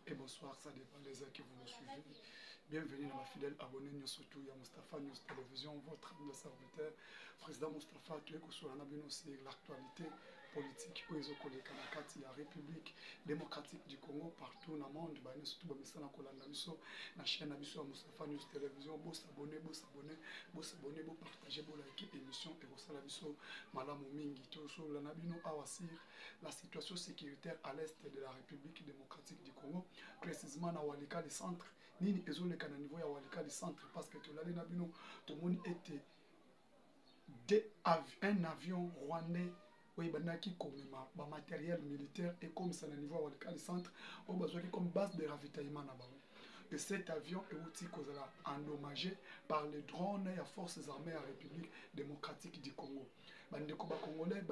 et bonsoir, ça dépend des heures que vous nous suivez. Bienvenue dans ma fidèle abonné, surtout il y a Mustapha News Télévision, votre humble serviteur, président Mustapha, tu es sur l'actualité politique où ils ont collé la République démocratique du Congo partout dans le monde, surtout dans la chaîne Mustapha News Télévision, vous s'abonner, vous partager, vous liker l'émission et vous saluer Malamu Mingi, tout sur la situation sécuritaire à l'est de la République démocratique du Congo, précisément dans Walikali centre. Nini ezoleka na niveau ya Walikali centre parce que tout le monde était un avion rwandais oui banaki comme ma matériel militaire et comme ça na niveau ya Walikali centre au besoin comme base de ravitaillement na bango. Et cet avion est aussi endommagé par les drones et les forces armées de la République démocratique du Congo. Congolais,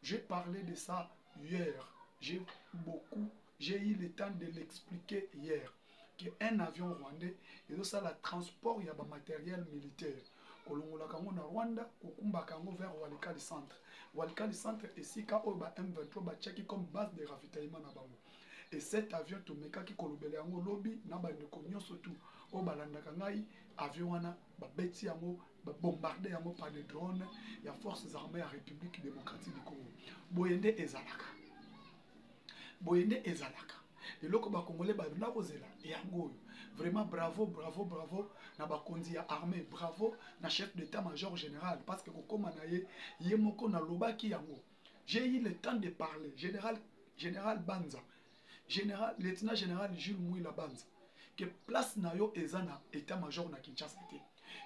j'ai parlé de ça hier. J'ai eu le temps de l'expliquer hier. Qu'un avion rwandais, il y a le transport, il y a un matériel militaire. Kolongola kango na Rwanda, kokumba kango vers Walikali centre. Walikali centre ici ka oba M23 ba tchaki comme base de ravitaillement na bango. Et cet avion to meka ki kolobele yango lobby na ba ndeko nyonso tout o balandaka ngai avion wana ba beti yango ba bombarder yango par des drones ya forces armées ya République démocratique du Congo. Boyende ezalaka. Et loko ba congolais ba na kozela yango vraiment bravo na bakonzi ya armée, bravo na chef d'état-major général parce que kokoma na ye moko na lobaki yango. J'ai eu le temps de parler général Banza, lieutenant général Jules Mouila Banza que place na yo ezana état-major na Kinshasa te.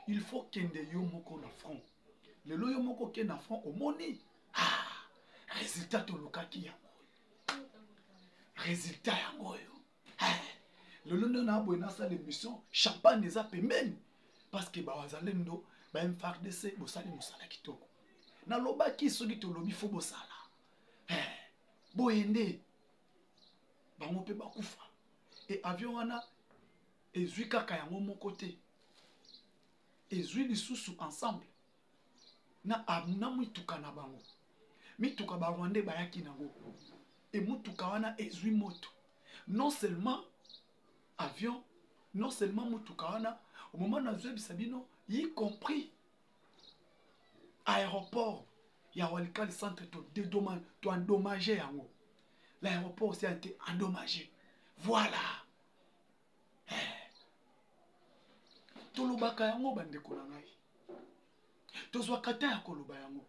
Il faut kende yo moko na front. Le lo yo moko ke na front au moni. Résultat to lokaki yango. Résultat yango yo. Le londo na boina sa l'émission champagne eza pembeni parce que ba wazalendo ba MFARDC bosali musala kitoko. Na lobaki soki to lobi fo bosala. Boyende bango pe bakufa. Et avion wana ezui kaka yango moko te. Ezui lisusu ensemble. Na mituka na bango. Mituka ba Rwandais bayaki nango. Et mutuka wana ezui moto. Non seulement avion, non seulement mutuka wana, au moment où nous sabino, y compris aéroport, il y a Walikali centre to endommagé yango. L'aéroport aussi a été endommagé. Voilà. Tolobaka yango bandeko na ngai. Tozwa kata ya koloba yango.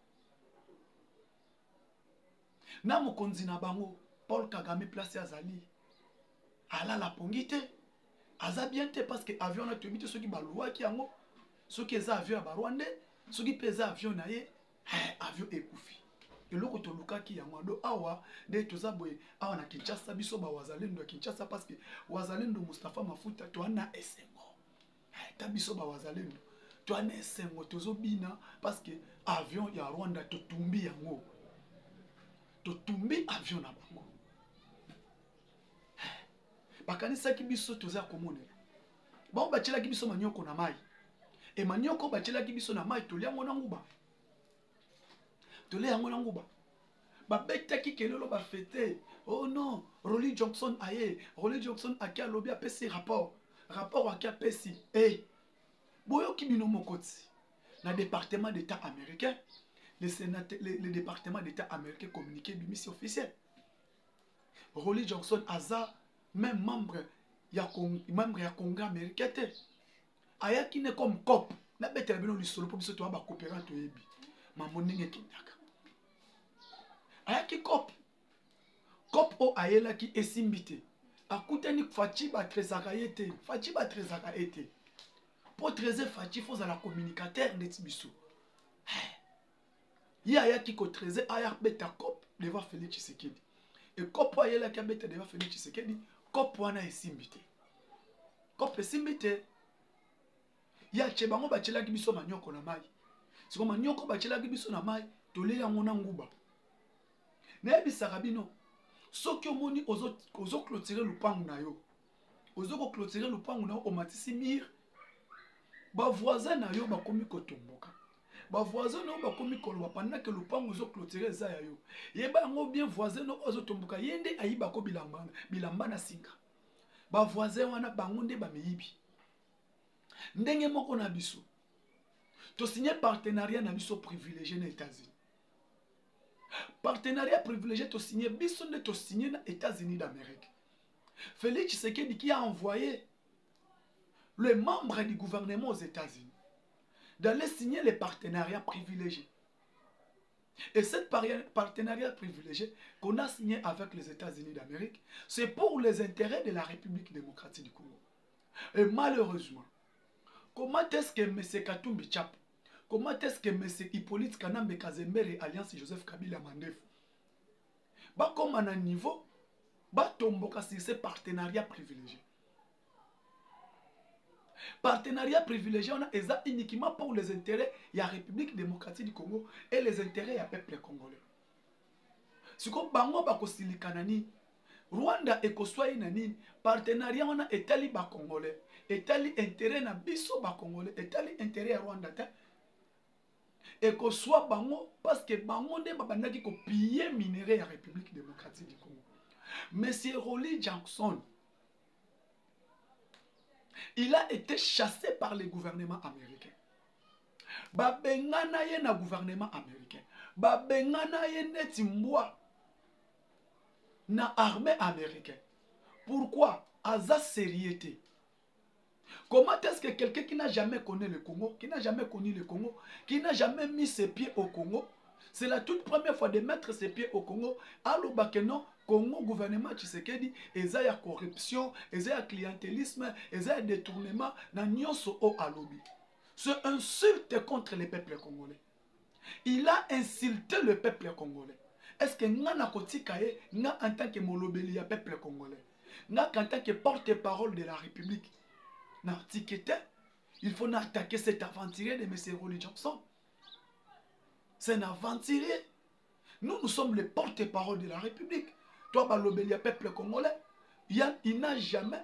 Na mokonzi na bango Paul Kagame place azali. Ala la pongite. Aza bien te parce que avion na tobite soki balwa ki yango. Soki eza avion ya Rwandais, soki pesa avion na ye, avion ekufi. Eloko to luka ki yango do awa de toza boye awa na Kinshasa biso ba wazalendo ya Kinshasa parce que wazalendo Mustapha Mafuta to ana esengo. Ta biso ba wazalendo to ana esengo tozo bina parce que avion ya Rwanda to tumbi yango. To tumbi avion na bango. Bakanisa ki biso toza komone. Ba bachela ki biso manyoko na mai. E manyoko bachela ki biso na mai to liango na nguba. Tole yango na nguba. Ba betaki kelelo ba fêter. Oh non, Rolly Johnson aye, Rolly Johnson akia lobi apesi rapport akia pesi. Boyo ki bino mokoti. Na département d'état américain, le département d'état américain communiqué du mission officielle. Rolly Johnson aza même membre ya Congrès américain te. Aya ki ne comme cop. Na betela bino lisolo po biso to ba coopérant to yebi. Mamonenge kindaka. Aya ki cop o ayela ki esimbite. Akutani fachi ba trezaka yete. Fachi ba trezaka ete. Pour treze fachi faut la communicateur net biso. Ya aya ki ko treze aya beta cop devant Félix Tshisekedi. Et cop ayela ki beta devant Félix Tshisekedi, cop wana esimbite. Cop esimbite. Ya chebango bachela ki biso manyoko na mai. Siko manyoko bachela ki biso na mai, tole yango na nguba. Na bisaka bino soki omoni ozo clôturer lupangu na yo. Ozo ko clôturer lupangu na yo omatisi mir. Ba voisin na yo bakomi kotomboka. ba voisin no ba komi koloba pendant que le pango zo clôturer za ya yo yeba ngo bien voisin no ozo tombuka yende ayiba ko bilamba na singa ba voisin wana bango nde ba meyibi ndenge moko na biso to signer partenariat na biso privilégié na États-Unis partenariat privilégié to signer biso nde to signer na États-Unis d'Amérique. Félix Tshisekedi qui a envoyé le membre du gouvernement aux États-Unis d'aller signer les partenariats privilégiés. Et cette partenariat privilégié qu'on a signé avec les États-Unis d'Amérique, c'est pour les intérêts de la République démocratique du Congo. Et malheureusement, comment est-ce que M. Katumbi Tchap, comment est-ce que M. Hippolyte Kanambe Kazembe et Alliance Joseph Kabila Mandef, comme à un niveau, tomboka sur ces partenariats privilégiés. Partenariat privilégié, on a uniquement pour les intérêts de la République démocratique du Congo et les intérêts du peuple congolais. Si on a un Rwanda et Koswai nani partenariat on a étali ba congolais, étali intérêt na biso ba congolais, étali intérêt à Rwanda ta. Et Koswa bango parce que bango ne babandaki ko piller minerai ya République démocratique du Congo. Monsieur Rolly Jackson, il a été chassé par le gouvernement américain. Babengana ye na gouvernement américain. Babengana ye netimbwa na armée américaine. Pourquoi? À sa sérieuté. Comment est-ce que quelqu'un qui n'a jamais connu le Congo, qui n'a jamais connu le Congo, qui n'a jamais mis ses pieds au Congo, c'est la toute première fois de mettre ses pieds au Congo, alors que non, Congo gouvernement Tshisekedi, il y a corruption, il y a clientélisme, il y a détournement, na nyonso o alobi. C'est insulte contre le peuple congolais. Il a insulté le peuple congolais. Est-ce que nga na kotika ye, nga en tant que molobeli ya peuple congolais, nga en tant que porte-parole de la République, na tikete, il faut attaquer cet aventurier de M. Rolly Johnson. C'est un aventurier. Nous sommes les porte-parole de la République. Toi, balobeli ya peuple congolais, il n'a jamais,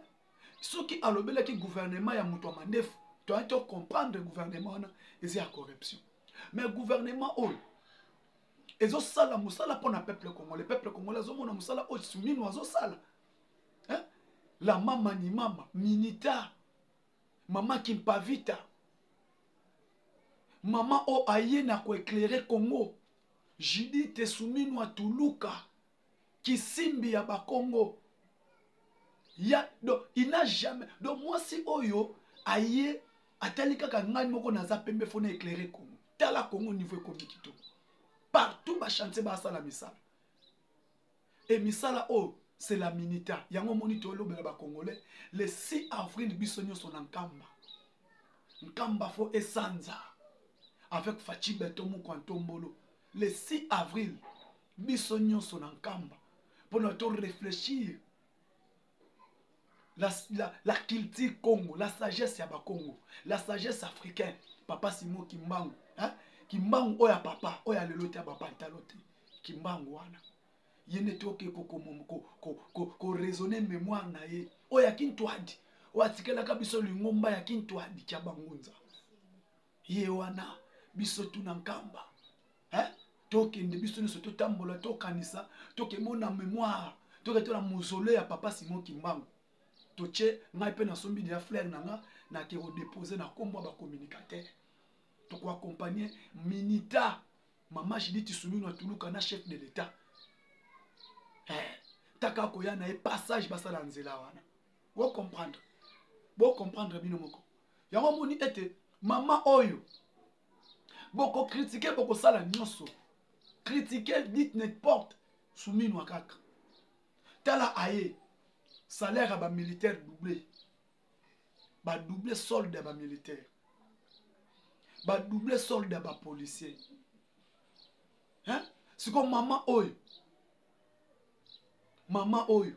ceux qui a lobeli qui gouvernement ya muto mandef, toi tu comprendre le gouvernement et c'est la corruption. Mais le gouvernement ils ont sala musala pour le peuple congolais. Le peuple congolais ils ont musala au soumino ils ont sala. La mama ni mama, Minita, mama Kimpavita, mama o aye na ko éclairer Congo. Judith soumino a Tuluka, Kisimbi ya ba Congo. Il n'a jamais. Donc moi si oyo aye atalika ka ngani moko naza pembe fona éclairer Congo. Tala Congo niveau komikito. Partout ba chanter ba sala misala. Et misala c'est la minita. Yango monito lobela ba congolais le 6 avril bisonyo son enkamba. Nkamba fo esanza avec Fachi Betomo Kwantombolo. Le 6 avril bisonyo son enkamba pour notre réfléchir la culture Congo, la sagesse ya ba Congo, la sagesse africaine. Papa Simon Kimbangu, hein? Kimbangu oya papa, oya lelote ya papa italote. Kimbangu wana. Yene toke ko raisonner mémoire na ye. Oya kintwadi. Oya tikela ka biso lingomba ya kintwadi kya bangunza. Ye wana biso tuna nkamba. Hein? Toke nde biso ne soto tambola tokanisa, toke mona mémoire, toke to la mausolée ya papa Simon Kimbangu. Toche ngai pe na sombi de fleur nanga na ke déposer na kombo ba communicateur. To ko accompagner Minita mama Judith Soumino Tuluka na chef de l'état. Taka koya na passage basala nzela wana. Bo comprendre bino moko. Yango moni ete mama oyo boko critiquer boko sala nyonso. Critiquer dit n'importe Soumino akaka. Tala aye salaire à ba militaire doublé. Ba doublé solde à ba militaire. Ba doublé solde à ba policier. Hein? C'est comme maman oyo. Maman oyo.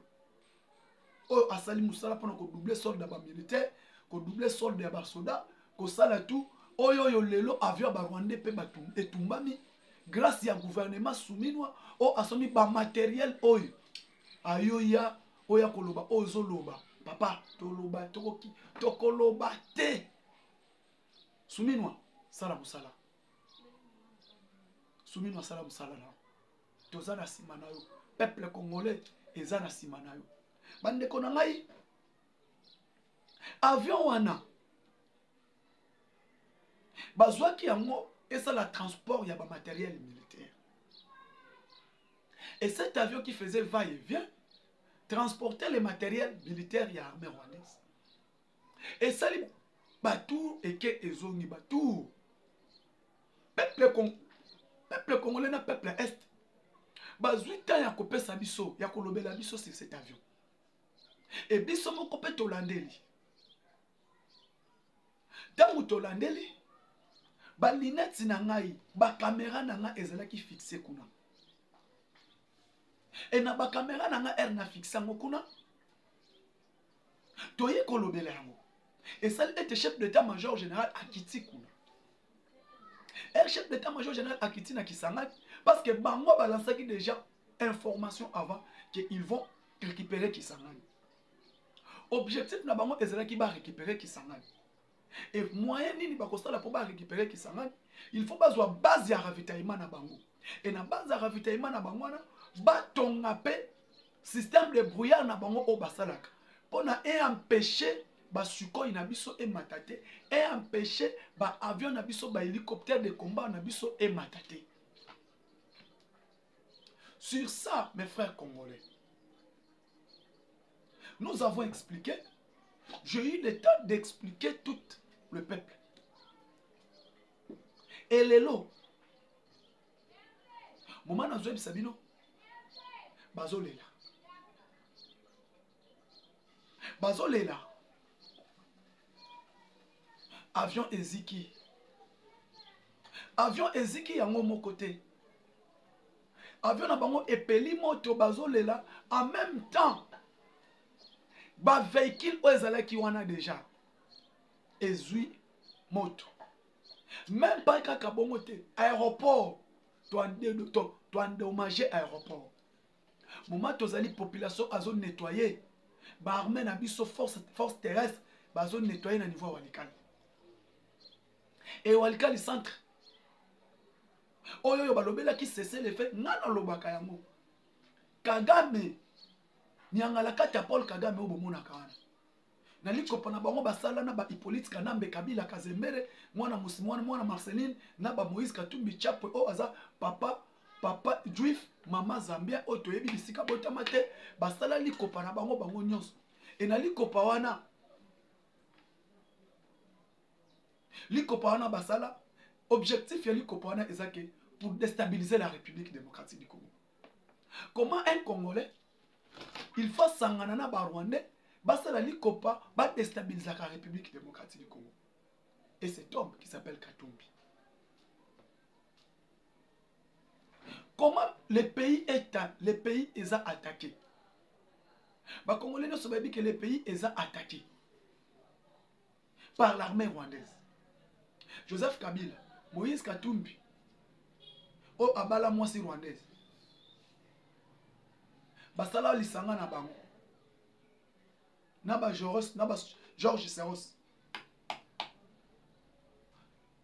Oyo asali musala pour ko doubler solde à ba militaire, ko doubler solde à ba soda, ko sala tout. Oyo yo lelo avion ba Rwandais pe ba etumbami grâce ya gouvernement souminois o asomi ba matériel oyo. Ayoya oya koloba ozoloba papa toloba tokoloba te souminwa sala musala Soumi no sala musala na. Toza na sima na yo. Peuple congolais eza na sima na yo. Bandeko na ngai avion wana bazwaki yango esala transport ya ba matériel militaire. Et cet avion qui faisait va-et-vient transportait les matériels militaires ya armée rwandaise. Et ça li batou eke ezongi batou. Peuple congolais na peuple est. Bazwi ta ya kopesa biso ya kolobela biso sur cet avion. Et biso moko pe tolandeli. Tangu tolandeli ba lunettes na ngai, ba caméra na nga ezalaki fixé kuna. Et na ba caméra na nga er na fixé ngo kuna. Toye kolobela yango. Et ça était chef d'état-major général Akiti kuna. Et chef d'état-major général Akiti na Kisangani parce que bango balansaki déjà information avant qu'ils vont récupérer Kisangani. Objectif na bango ezalaki ba récupérer Kisangani. Et moyen nini bakosala pour ba récupérer Kisangani, il faut bazwa base ya ravitaillement na bango. Et na base ya ravitaillement na bango na ba tonga pe système de brouillard na bango o basalaka. Pona empêcher ba Sukhoi na biso e matate et empêcher ba avion na biso ba hélicoptère de combat na biso e matate. Sur ça, mes frères congolais, nous avons expliqué. J'ai eu le temps d'expliquer tout le peuple. Et les lots, moment na zoebi sabino, bazolela. Bazolela. Avion eziki. Avion eziki yango mon côté. Avion na bango epeli moto bazolela en même temps. Ba véhicule o ezalaki wana déjà. Ezui moto. Même pas kaka bongo te. Aéroport. To endommager aéroport. Moment tozali population azo nettoyer. Ba armée na biso force terrestre bazo nettoyer na niveau Walikali. Et Walikali centre. Oyo balobela ki cesser les faits ngana lobaka yango. Kagame nyangala kata Paul Kagame obomona kana. Naliko na bango basala na ba Hippolyte Kanambe Kabila Kazemere mwana Musimwana mwana Marceline na ba Moïse Katumbi Chapwe o aza papa juif mama Zambia o toyebi bisika botama te basala likopa na bango nyonso. Et na likopa wana basala objectif ya likopa wana ezake pour déstabiliser la République démocratique du Congo. Comment un Congolais il faut sangana na ba Rwandais basala likopa ba déstabiliser la République démocratique du Congo. Et cet homme qui s'appelle Katumbi. Comment le pays est attaqué? Ba Congolais ne savent pas que le pays est attaqué par l'armée rwandaise. Joseph Kabila, Moïse Katumbi, o abala mwasi rwandaise. Basala lisanga na bango. Naba Georges Seros.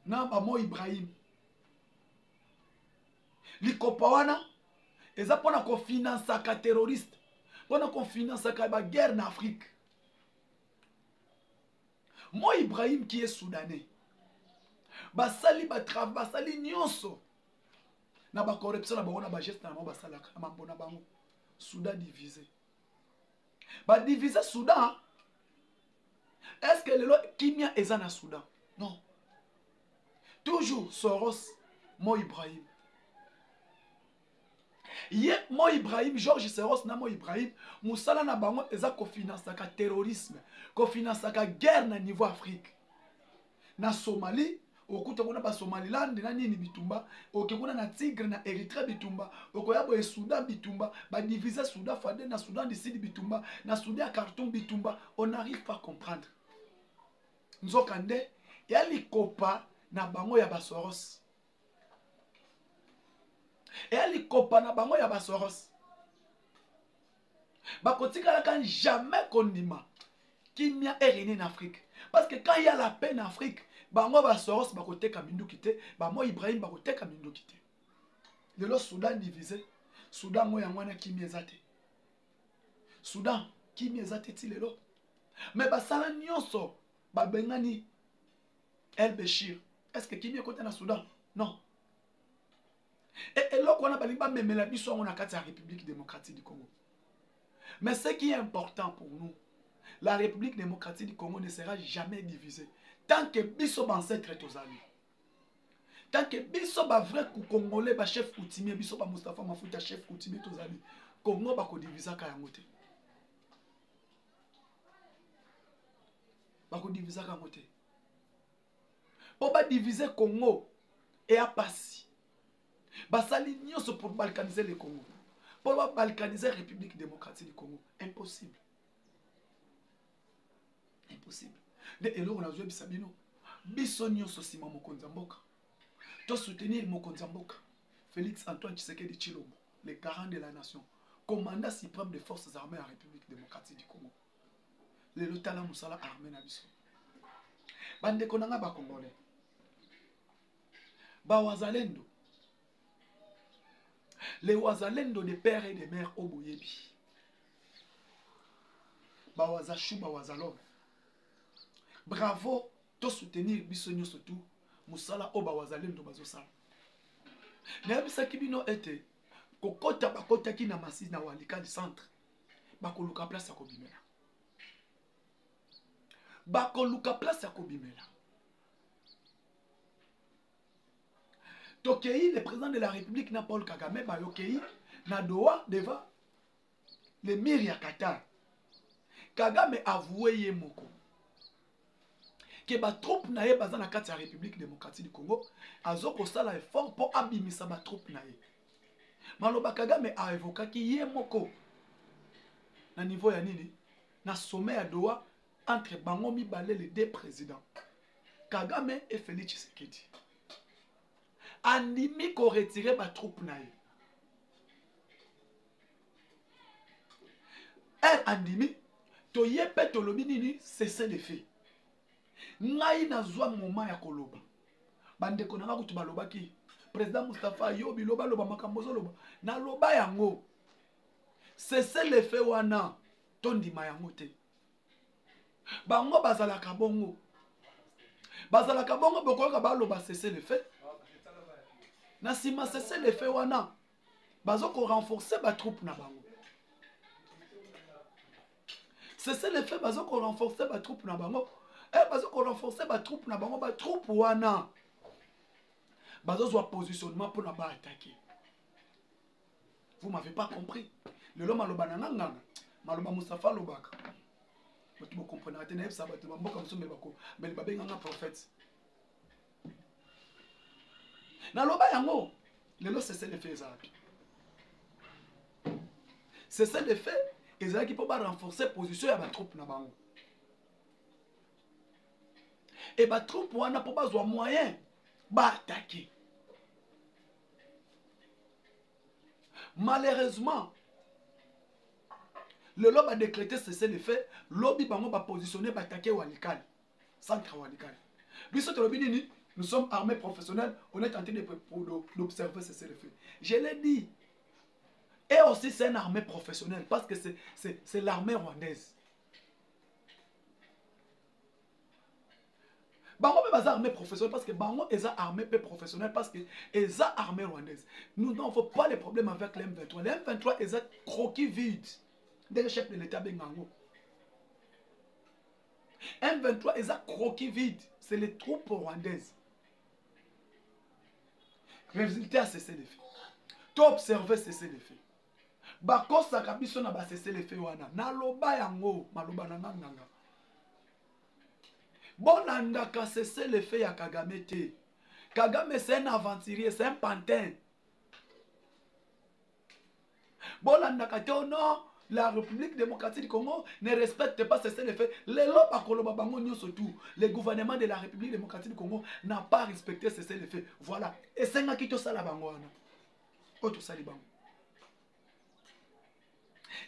Naba Mo Ibrahim. Likopa wana eza pona ko financer ka terroriste. Pona ko financer ka ba guerre na Afrique. Mo Ibrahim qui est soudanais. Basali basali nyonso. Na ba corruption na bango na ba geste na bango basalaka na mambo na bango. Soudan divisé. Ba diviser Soudan. Est-ce que le Kimia est en Soudan? Non. Toujours Soros, Mo Ibrahim. Ye Mo Ibrahim, Georges Soros na Mo Ibrahim, Moussala na bango eza ko finance ka terrorisme, ko finance ka guerre na niveau Afrique. Na Somalie, okuta kuna ba Somaliland na nini bitumba, okekuna na Tigre na Eritrea bitumba, okoyabo e Soudan bitumba, ba diviser Soudan fade na Soudan du Sud bitumba, na Soudan Khartoum bitumba, on n'arrive pas à comprendre. Nzokande ya likopa na bango ya basoros. Ya likopa na bango ya basoros. Bakotika kan jamais kondima Kimia est réuni en Afrique. Parce que quand il y a la paix en Afrique, bango basoros bakoteka mindu kite, ba Mo Ibrahim bakoteka mindu kite. Le Soudan divisé. Soudan mo yangwana kimi ezate. Soudan kimi ezate ti lelo. Mais basala nyonso babengani El Béchir. Est-ce que kimi ekota na Soudan? Non. Et là qu'on a balimba memela biso on a kati la République démocratique du Congo. Mais ce qui est important pour nous, la République démocratique du Congo ne sera jamais divisée tant que biso ancêtre aux alliés. Tant que biso ba vrai congolais ba chef coutumier biso ba Moustapha Mafuta chef coutumier aux alliés. Congo ba ko diviser ka yango te. Ba ko diviser ka yango te. Pour ba diviser Congo et à passer. Basali nyonso pour balkaniser le Congo. Pour balkaniser la République démocratique du Congo. Impossible. Impossible. Et là, on a joué Bisabino. Biso nyonso sima mokonzi mboka. To soutenir mokonzi mboka. Félix Antoine Tshisekedi Tshilombo, le garant de la nation, commandant suprême des forces armées de la République démocratique du Congo. Le lotala musala armée na biso. Bande konanga ba Congolais. Ba wazalendo. Les wazalendo de pères et de mères au boyebi. Ba wazashu ba wazalon. Bravo, to soutenir biso nyonso tout musala o ba wazalendo bazosala. Na bisa kibino ete kokota bakota ki na masisi na Walikali centre. Bakoluka place ya kobimela. Bakoluka place ya kobimela. Tokei, le président de la République na Paul Kagame ba yokei na Doha devant le mur ya Qatar. Kagame avoué ye moko que ba troupe na ye baza na kati ya République démocratique du Congo azoko sala effort pour abimisa ba troupe na ye. Maloba Kagame a évoqué ki ye moko na niveau ya nini na sommet ya Doha entre bango mibale les deux présidents Kagame et Félix Tshisekedi. Andimi ko retirer ba troupe na ye. Andimi to ye pe to lobi nini cesser les faits. Ngai na zwa moment ya koloba. Bande ko nanga kutu baloba ki président Moustapha yo biloba loba makambo zoloba na loba yango. Cesser les faits wana tondima yango te. Bango bazalaka bongo. Bazalaka bongo bokoka baloba cesser les faits. Na sima cesser les faits wana bazoko renforcer ba troupe na bango. Cesser les faits bazoko renforcer ba troupe na bango. Bazoko renforcer ba troupe na bango ba troupe wana. Bazozwa positionnement pour na ba attaquer. Vous m'avez pas compris. Le loma loba na nganga, maloba Moustapha lobaka. Vous comprenez à tenir ça bato mboka musombe bako, mais le babé nganga prophète. Na loba yango, le lo cesser les faits ezaki. Cesser les faits ezaki pour ba renforcer position ya ba troupe na bango. Et ba troupe wana pour ba zwa moyen ba attaquer. Malheureusement, le lobby a décrété cesser les faits, lobby bango va positionner ba attaquer Walikali, centre Walikali. Nous sommes armés professionnels, on est en train d'observer cesser les faits. Je l'ai dit. Et aussi c'est une armée professionnelle parce que c'est l'armée rwandaise. Bango est armée professionnelle parce que Bango est armée professionnelle parce que est armée rwandaise. Nous n'avons pas de problème avec les M23. Les M23 est croquis vide. Des chefs de l'État Bengango. M23 est croquis vide. C'est les troupes rwandaises. Résultat, c'est les faits. Tu observes, c'est les faits. Bako sakabiso na ba cesser les faits wana. Na loba yango, maloba na nganga. Bon andaka cesser les faits ya Kagame te. Kagame c'est un aventurier, c'est un pantin. Bon andaka te non, la République démocratique du Congo ne respecte pas cesser les faits. Les lobes akoloba bango nyo surtout. Le gouvernement de la République démocratique du Congo n'a pas respecté cesser les faits. Voilà. Et c'est nga kito sala bango wana. Oto sali bango.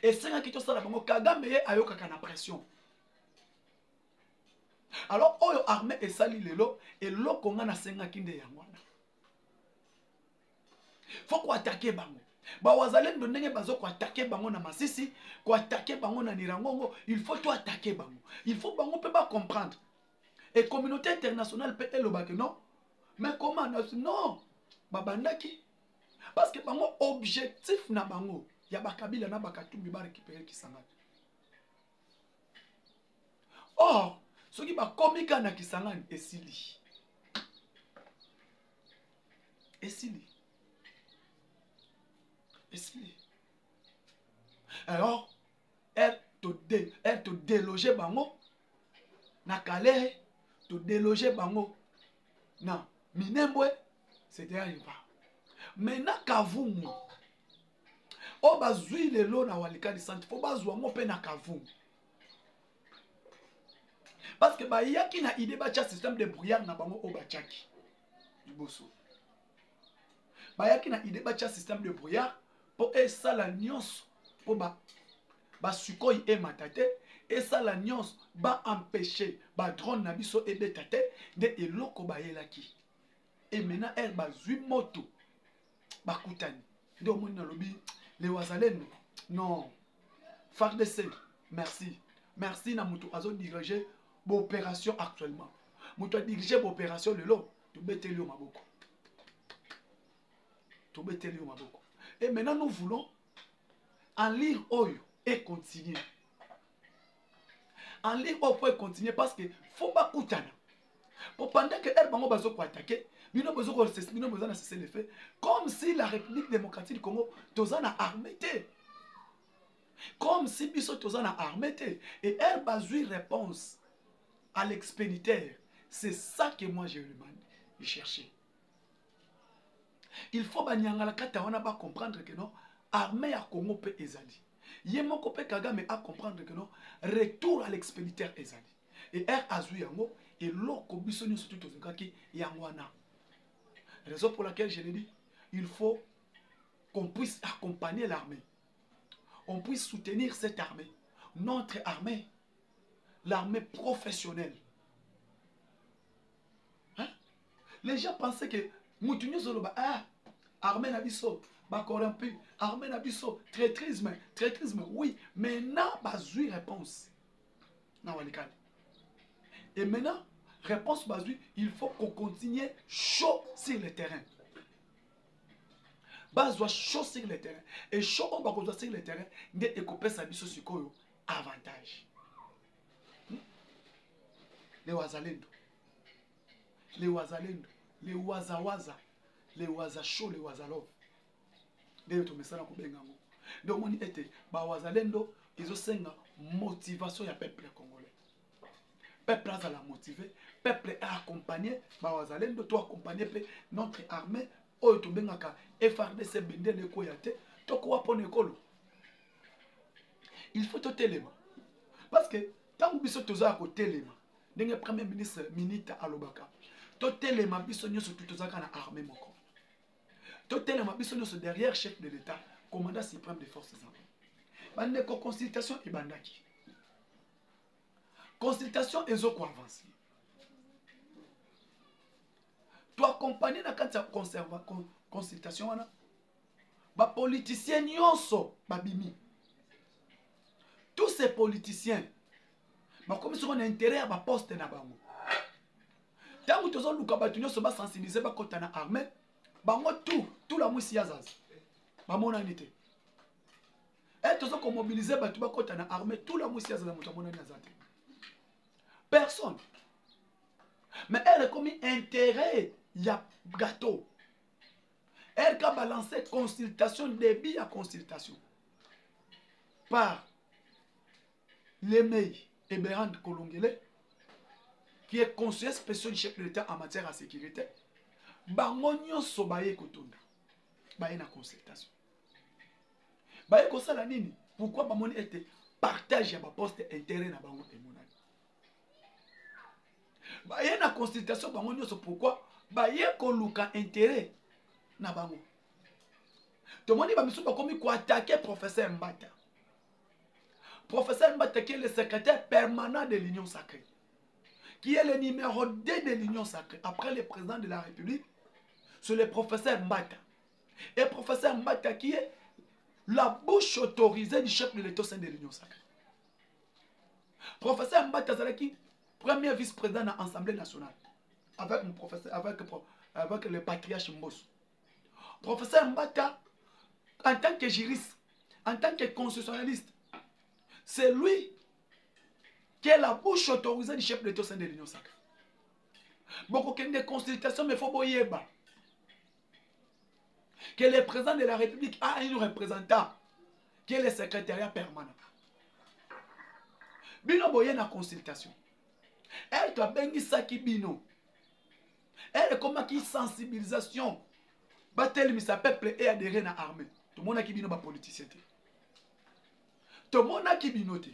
Et c'est nga kito sala bango Kagame ye ayokaka na pression. Alors, oyo armée et sali lelo et loko nga na senga kinde yangwana. faut ko attaquer bango. Ba wazalendo ndenge bazo ko attaquer bango na Masisi, ko attaquer bango na Nirangongo, il faut tout attaquer bango. Il faut bango peut pas comprendre. Et communauté internationale peut le bac non. Mais comment non? Babandaki. Parce que bango objectif na bango, ya bakabila na bakatumbi ba récupérer Kisangani. Or, ce qui va komika na Kisangani esili. Esili. Esili. Alors, elle te déloger bango na Calais, te déloger bango na Minembwe, c'était arrivé. Maintenant Kavumu, o bazui lelo na Walikali centre, faut bazwa mo pe na Kavumu. Parce que ba yaki na idée ba système de brouillard na bango o bachaki. Liboso. Ba yaki na idée ba système de brouillard pour esa la nyonso pour ba sukoi e matate et ça la nyonso ba empêcher ba drone na biso e betate de eloko ba yelaki. Et maintenant elle bazui moto ba kutani. Nde omoni na lobi les wazalendo. Non. FARDC, merci. Merci na mutu azo diriger l'opération actuellement. Mutu a dirigé l'opération le lot. Tu bete le maboko. Tu bete le maboko. Et maintenant nous voulons en lire oyo et continuer. En lire oyo pour continuer parce que faut pas kutana. Pour pendant que elle bango bazo ko attaquer, bino bazo ko cesser les faits comme si la République démocratique du Congo tozana armée. Comme si biso tozana armée et elle bazui réponse à l'expéditeur. C'est ça que moi je demande, de chercher. Il faut banyangala kata wana ba comprendre que non armée ya Congo pe ezali. Yemoko pe Kagame a comprendre que non retour à l'expéditeur ezali. Et er azui yango et loko biso nyo surtout tozokaki yangwana. Raison pour laquelle je l'ai dit, il faut qu'on puisse accompagner l'armée. On puisse soutenir cette armée. Notre armée, l'armée professionnelle. Hein? Les gens pensaient que Moutounio Zoloba, armée nabiso, ba corrompu, armée nabiso, traîtrisme, oui, mais n'a pas eu réponse. Et maintenant, réponse basée, il faut qu'on continue chaud sur le terrain. Bazwa chaud sur le terrain. Et chaud on va sur le terrain, de écoper sa biso sur avantage. Les wazalendo, les wazalendo, les wazawaza, les wazachaud, les wazalov. Dès que tu me sens dans le donc on était, bah wazalendo, ils ont une motivation ya peuple congolais. Peuple a la motiver, peuple a accompagné, bah wazalendo, toi accompagner notre armée, oh tu bengaka FARDC bende le koyate, to quoi pour l'école. Il faut te téléma. Parce que tant que biso toza ko téléma, n'engue premier ministre Minita Alobaka, to téléma biso nyo surtout toza kana armée moko. To téléma biso nyo derrière chef de l'État, commandant suprême des forces armées. Bande ko consultation et bandaki. Consultation et zoko avancé. Tu accompagnes dans quand tu consultation wana ba politiciens nyonso babimi. Tous ces politiciens ba comme sur un intérêt à ba poste na bango. Tant que tu luka ba nyonso ba sensibiliser ba kota na armée, bango tout la musi yazaz. Ba mona nité. Et tu ko mobiliser ba tu ba kota na armée, tout la musi yazaz na mona nazate. Personne. Mais elle a commis intérêt, il y a gâteau. Elle a balancé consultation, débit à consultation. Par l'EMEI et Berand Kolongele, qui est conseiller spécial du chef de l'État en matière de sécurité. Bangonyo sobaye kotunda. Baye na consultation. Baye kosala nini? Pourquoi bamoni était partage ya ba poste intérêt na bango emonani. Baye na consultation bango nyonso pourquoi baye koluka intérêt na bango. Tomoni ba misu ba komi ko attaquer professeur Mbata. Professeur Mbata qui est le secrétaire permanent de l'Union sacrée. Qui est le numéro 2 de l'Union sacrée après le président de la République, c'est le professeur Mbata. Et professeur Mbata qui est la bouche autorisée du chef de l'État au sein de l'Union sacrée. Professeur Mbata Zalaki, premier vice-président de l'Assemblée nationale, avec mon professeur, avec le patriarche Mbosso. Professeur Mbata, en tant que juriste, en tant que constitutionnaliste, c'est lui qui est la bouche autorisée du chef de l'État au sein de l'Union sacrée. Beaucoup de consultations, mais il faut boyeba. Que le président de la République a un représentant qui est le secrétariat permanent. Bino boye na consultation. Elle doit bengi saki bino. Elle est comme qui sensibilisation. Batel mi sa peuple et adhérer na armée. Tout le monde qui bino ba politicien. Tout le monde qui bino te.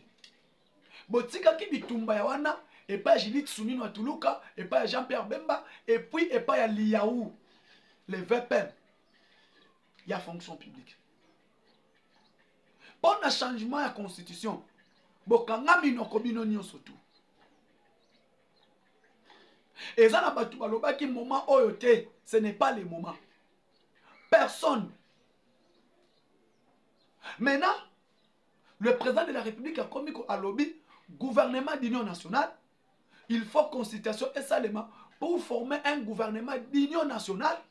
Botika qui bitumba ya wana et pas Judith Soumino Atuluka et pas Jean-Pierre Bemba et puis et pas ya Liaou les VPM. Il y a fonction publique. Pour un changement de la constitution, et ça, moment ce n'est pas le moment. Personne. Maintenant, le président de la République a commis à lobby, gouvernement d'union nationale, il faut consultation et salement pour former un gouvernement d'union nationale,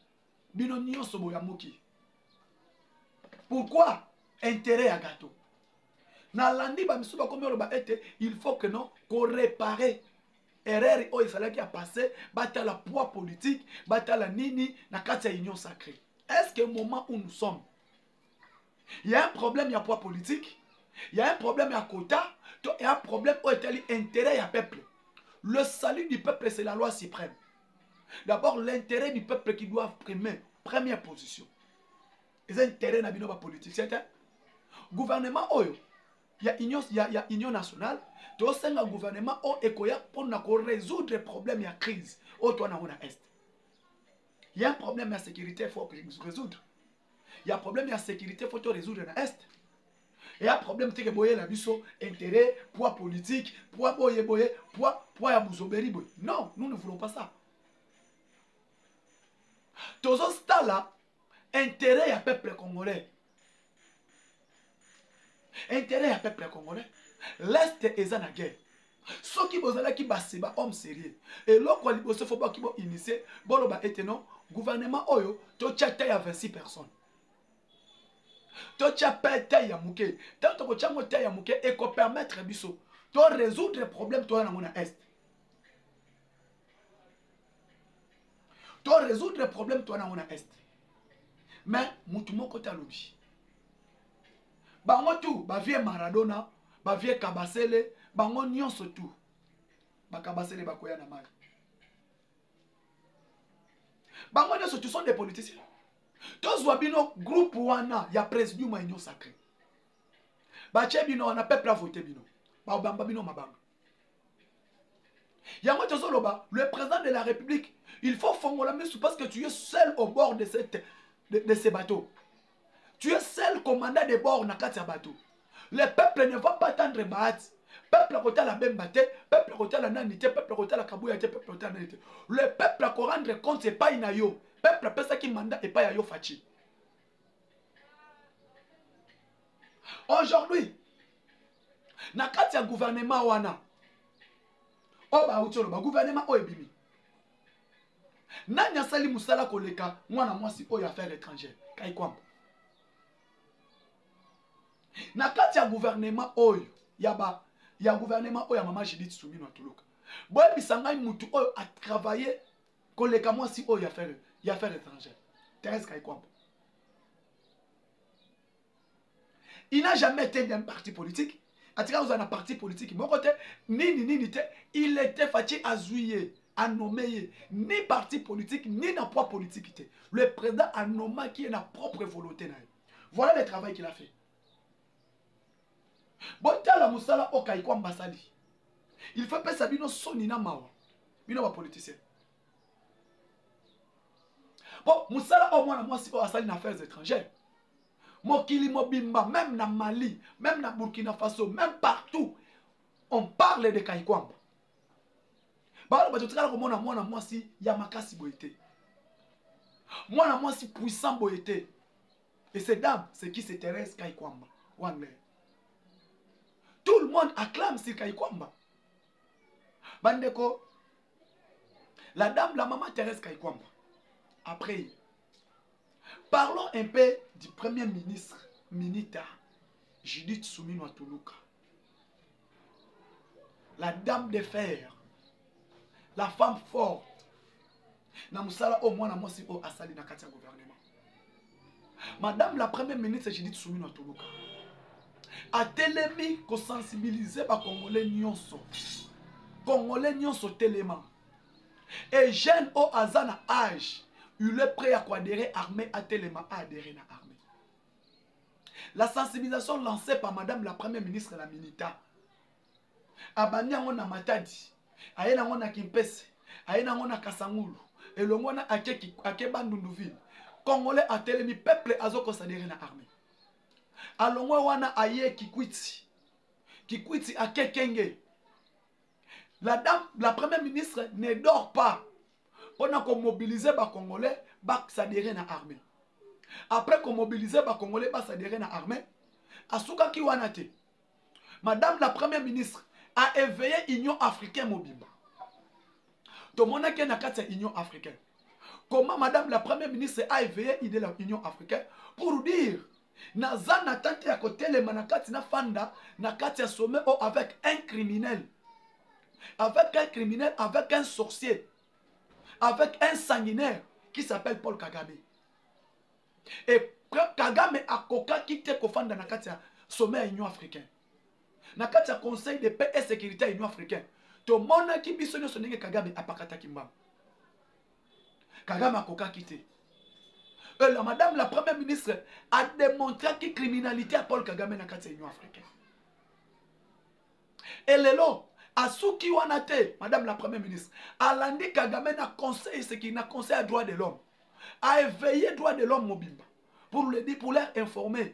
d'union soboyamuki. Pourquoi? Intérêt à gâteau. Il faut que nous réparer erreur où il fallait qu'il a passé, battre la poids politique, battre la nini, na kati ya union sacrée. Est-ce que au moment où nous sommes, il y a un problème, il y a poids politique, il y a un problème, il y a quota, il y a un problème où il y a intérêt à peuple. Le salut du peuple, c'est la loi suprême. D'abord, l'intérêt du peuple qui doit primer, première position. Les intérêts na bino ba politique, c'est un gouvernement oyo. Il y a union nationale, tu as un gouvernement pour résoudre les problèmes de la crise. Il y a un problème de sécurité, il faut résoudre. Il y a un problème de sécurité, il faut résoudre dans l'Est. Il y a un problème de intérêt, poids politique, poids ya bouzoberi. Non, nous ne voulons pas ça. Tous ces là, intérêt à peuple congolais. Intérêt à peuple congolais. L'Est est en guerre. Ceux qui sont là qui sont hommes sérieux. Et là, il faut pas qu'ils initier. Bon, le gouvernement Oyo, tu as 26 personnes. Tu as payé ya mouké. Tant que tu as payé ya mouké et qu'on permettre biso, tu résoudre les problèmes toi dans mon Est. Tu résoudre les problèmes toi dans mon Est. Mais moutumo côté lobby. Bango tout, ba vie Maradona, ba vie Kabasele, bango nyonso tout. Ba Kabasele ba koya na mai. Bango nyonso tout sont des politiciens. Tous wabino groupe wana ya présidium union sacrée. Ba che bino na peuple a voté bino. Ba obamba bino mabanga. Yango tozoloba, le président de la République, il faut fongola misu parce que tu es seul au bord de ces bateaux. Tu es seul commandant de bord na kati ya bateau. Le peuple ne va pas tendre bahati. Peuple côté la bembate, peuple côté la nanité, peuple côté la kabouyate, peuple côté la nanité. Le peuple a rendre compte c'est pas inayo. Peuple peut ça qui mandat et pas yayo fachi. Aujourd'hui, na kati ya gouvernement wana. O ba utolo ba gouvernement o ebimi. Nanya sali musala koleka mwana mwasi o ya affaires étrangères. Kai kwamba. Na kati ya gouvernement oyo ya gouvernement oyo ya mama Judith Soumino Atuluka. Boye bisangai mutu oyo a travaillé koleka mwasi oyo ya affaires étrangères. Thérèse Kaikwamba. Il n'a jamais été d'un parti politique. Atika vous un parti politique. Mon côté, il était fatigué à zouiller, à nommer, ni parti politique, ni d'un poids politique. Le président a nommé qui est la propre volonté. Voilà le travail qu'il a fait. Botala musala o Kaikwamba sali. Il faut pas sabino sonina mawa. Bino ba politicien. Bon, musala au moins moi si o asali na affaires étrangères. Mokili Mobimba, même na Mali, même na Burkina Faso, même partout, on parle de Kaikwamba. Bah, tu as moi si Yamakasi boité. Moi si puissant boité. Et cette dame, c'est qui? C'est Thérèse Kaikwamba. Tout le monde acclame sur Kaikwamba. Bandeko, la dame, la maman Thérèse Kaikwamba. Après, parlons un peu du premier ministre, Minita, Judith Suminwa Tuluka. La dame de fer, la femme forte. Na musala au moins na mosi au asali na katia gouvernement. Madame la première ministre Judith Suminwa Tuluka a telemi ko sensibiliser ba Congolais nyonso. Congolais nyonso telema. Et jeune au azana âge, il est prêt à adhérer armée à telema à adhérer à armée. La sensibilisation lancée par madame la première ministre la Minita. Abani yango na Matadi, aye nango na Kimpese, aye nango na Kasangulu, elongo na ake Bandunduville. Congolais a telemi peuple azoko s'adhérer na armée. Alongo wana aye Kikwiti. Kikwiti ake Kenge. La dame, la première ministre ne dort pas. Pendant qu'on mobilise les Congolais, bak s'adhérer na armée. Après qu'on mobilise les Congolais, bak s'adhérer na armée. Asuka Kiwanate. Madame la première ministre a éveillé l'Union africaine mobimba. Tout le monde qui est l'Union africaine. Comment madame la première ministre a éveillé l'idée de l'Union africaine pour dire Naza natante à côté les manakati na fanda nakati à sommet avec un criminel. Avec un criminel, avec un sorcier, avec un sanguinaire qui s'appelle Paul Kagame. Et Kagame a koka quitté Kofanda Nakatia, sommet à l'Union africaine. Nakatia conseil de paix et sécurité à l'Union africaine. Tout le monde qui bisonne son Kagame a pakata kimbam. Kagame a koka quitté. La madame la première ministre a démontré que criminalité à Paul Kagame Nakatia l'Union africaine. Et lelo Asuki Wanate, madame la première ministre, Alandi Kagame na conseil, ce qui n'a conseil à droit de l'homme, a éveillé droit de l'homme mobimba pour le dire, pour leur informer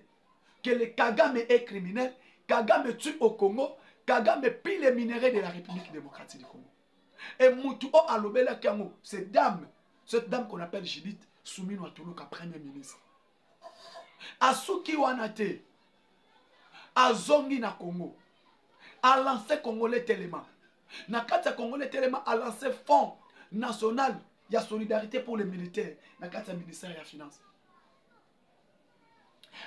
que le Kagame est criminel, Kagame tue au Congo, Kagame pille les minéraux de la République démocratique du Congo. Et Moutou Alobela Kango, cette dame qu'on appelle Judith Suminwa Tuluka, première ministre. Asuki Wanate, Azongi na Congo. A lancé Congolais Téléma. Nakata Congolais Téléma a lancé Fonds national de solidarité pour les militaires. Nakata ministère de la Finance.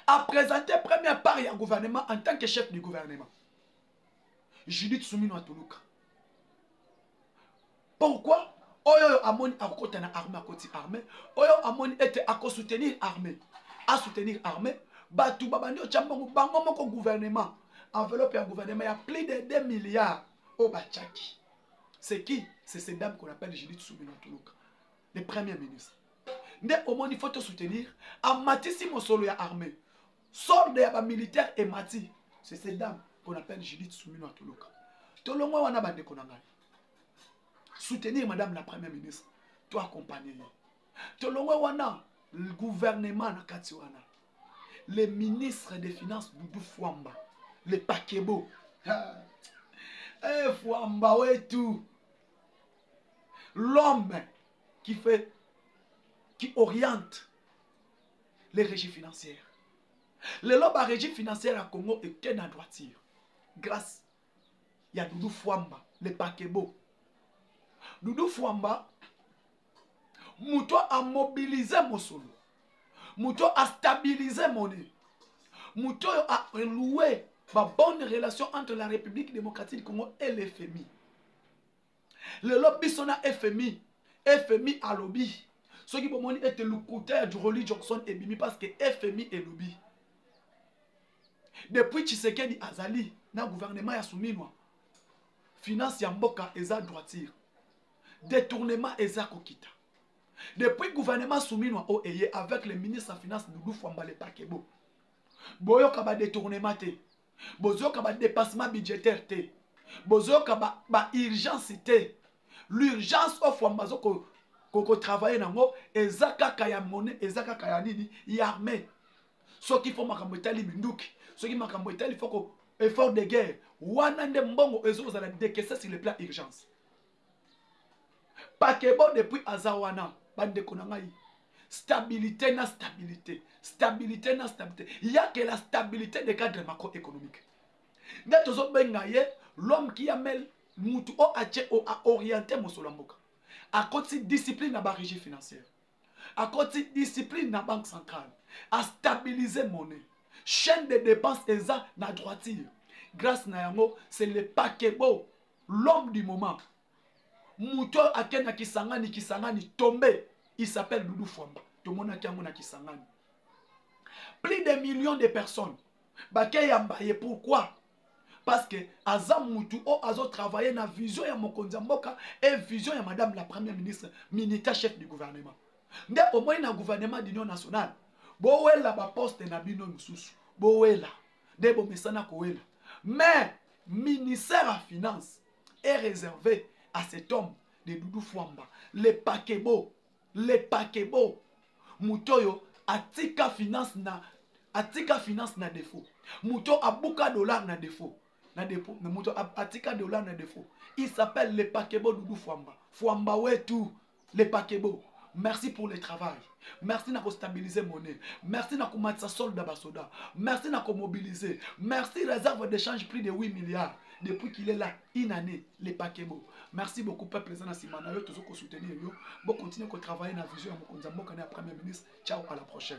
A présenté première part du gouvernement en tant que chef du gouvernement. Judith Suminwa Tuluka. Pourquoi? Oyo amoni a côté na armée à côté armée. Oyo amoni était à soutenir armée. À soutenir armée. Batu babandi o chambongo bango moko gouvernement. Enveloppe un gouvernement, il y a plus de 2 milliards au Bachaki. C'est qui? C'est cette dame qu'on appelle Judith Suminwa Tuluka, le premier ministre. Au moins, il faut te soutenir. A Mati Simosolo ya armée. Solde ya militaire et Mati. C'est cette dame qu'on appelle Judith Suminwa Tuluka. Tout le monde a bandé konanga. Soutenir madame la première ministre. Toi accompagner. Tout le monde a le gouvernement na Katiwana. Le ministre des Finances Doudou Fwamba. Le Pakebo. Eh, Fwamba, ouais, tout. L'homme qui oriente les régies financières. Le l'homme à régie financière à Congo est qu'un droitier. Grâce à Doudou Fwamba, le Pakebo. Doudou Fwamba, Mouto a mobilisé mon solo. Mouto a stabilisé mon nez. Mouto a loué ma bonne relation entre la République démocratique du Congo et l'FMI. Le lobby son FMI. FMI a lobby. Ce qui pour moi était le côté du Rolly Johnson et Bimi parce que FMI est lobby. Depuis Tshisekedi Azali, na gouvernement ya Suminwa. Finance ya mboka eza droiture. Détournement eza kokita. Depuis gouvernement Suminwa OEye avec le ministre de Finance Doudou Fwamba le Pakebo. Boyoka ba détournement te. Bozoka ba dépassement budgétaire te. Bozoka ba urgence te. L'urgence au Fwamba ko travailler nango ezaka kaya monnaie ezaka kaya nini yarmé. Ce qui faut makambo etali minduki. Ce qui makambo etali faut ko effort de guerre. Wana nde mbongo ezo za la décaisser sur le plan urgence. Pakebo depuis Azawana bande konangai. Stabilité na stabilité. Stabilité na stabilité. Il n'y a que la stabilité des cadres macroéconomiques. L'homme qui amène Moutou a orienté Mosolamboka. À côté de discipline à la régie financière. À côté de discipline à la banque centrale. À stabiliser monnaie. Chaîne de dépenses et ça na droiture. Grâce à Yango, c'est le paquebo. L'homme du moment. Moutou akena Kisangani tombé. Il s'appelle Doudou Fwamba. Tout le monde a Kisangani. Plus de millions de personnes. Pourquoi? Parce que Azam Moutou a travaillé dans la vision de Mokonzi Mboka et vision de Madame la Première ministre, militaire chef du gouvernement. Ndé au moins dans le gouvernement d'Union nationale, Bowela ba poste na bino mususu. Bowela. Ndé bo mesana koela. Mais ministère à finance est réservé à cet homme de Doudou Fwamba. Les paquebo. Moutoyo atika finance na défaut. Mouto abuka dollar na défaut. Na dépôt, mais Mouto atika dollar na défaut. Il s'appelle le paquebo Doudou Fwamba. Fwamba ouais tout. Le paquebo. Merci pour le travail. Merci de stabiliser monnaie. Merci de mettre sa solde basoda. Merci de mobiliser. Merci réserve d'échange prix de 8 milliards. Depuis qu'il est là, une année, les paquebo. Merci beaucoup, peuple président Simana. Yo, toujours soutenir yo. Bon, continuez à travailler dans la vision de mon Premier ministre. Ciao, à la prochaine.